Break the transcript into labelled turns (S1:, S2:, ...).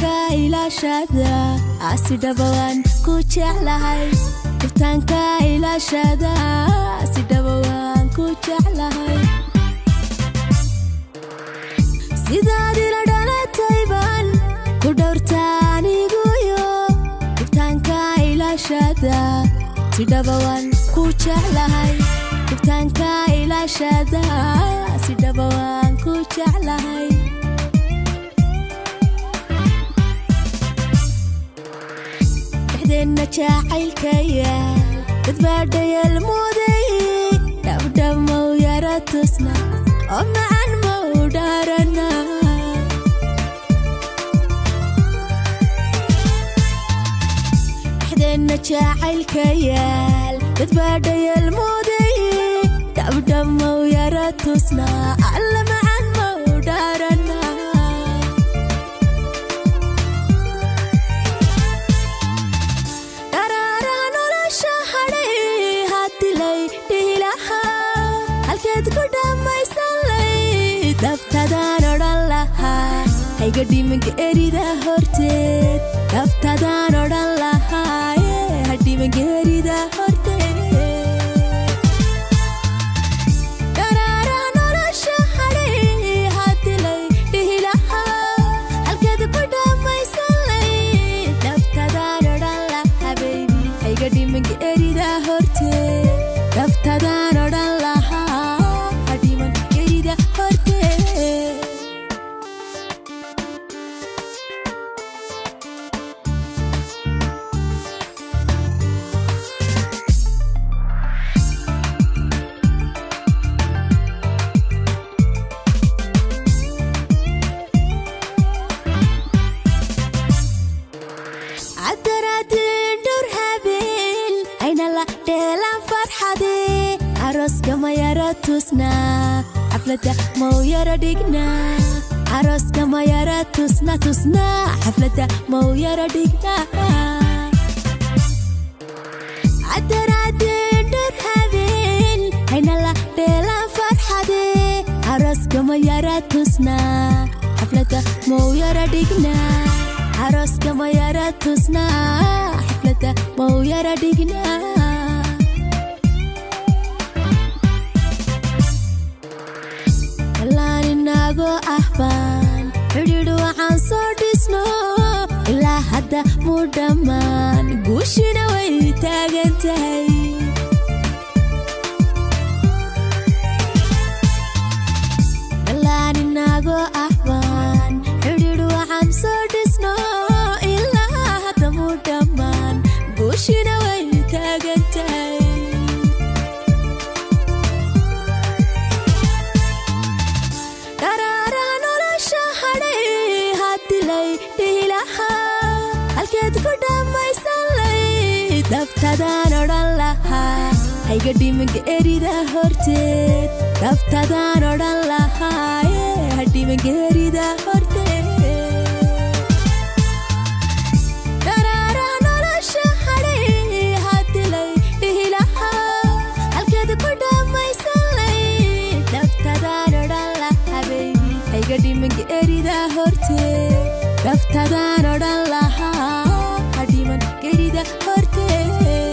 S1: dhibtaanka ilaashada asidhabawaan ku jeclahay dhibtaanka ilaashada asidhabawaan ku jeclahay sidaad ila dhalatay baan ku dhowrtaaniguyo dhibtaanka ilaashada asidhabawaan ku jeclahay dhibtaanka ilaashada asidhabawaan ku jeclahay dhexdeenna jacaylkaya dadbaadhayal mooday dhabdhamow yara tusna oo macan mau dhaarana dhexdeenna jacaylkayal dadbaadhayal mooday dhabdhamow yara tusna alla macan mau dhaarana dharaaraha nolosha hadhay hatilay dhihilaha halkeed ku dhammaysanlay dabtadaan odhan lahaa hayga dhimanka erida horteed dabtadaan odhan lahaa hadhimanka erida horteed dharaaraha nolosha hadhay hatilay dhihilaha halkeed ku dhammaysanlay dabtadaan odhan lahaa baby hayga dhimanka erida horteed dabtadaan odhan lahaa hadhimanka erida horteed عدراتين دور هابيل أين الله ديلان فرحدي عروسك ما يرى تسنا حفلة مو يرى ديقنا عروسك ما يرى تسنا حفلة مو يرى ديقنا عدراتين دور هابيل أين الله ديلان فرحدي عروسك ما يرى تسنا حفلة مو يرى ديقنا عروسك ما يرى تسنا حفلة مو يرى ديقنا اللاني ناقو أحبان حديدو عن صوتسنو إلا حدا مدمان قوشنا ويتاقنتهي اللاني ناقو أحبان حديدو عن صوتسنو إلا حدا مدمان قوشنا ويتاقنتهي dharaaraha nolosha hadhay hatilay dhihilaha halkeed ku dhammaysanlay dabtadaan odhan lahaa hayga dhimanka erida horteed dabtadaan odhan lahaa hadhimanka erida horteed dharaaraha nolosha hadhay hatilay dhihilaha halkeed ku dhammaysanlay dabtadaan odhan lahaa baby hayga dhimanka erida horteed dabtadaan odhan lahaa hadhimanka erida horteed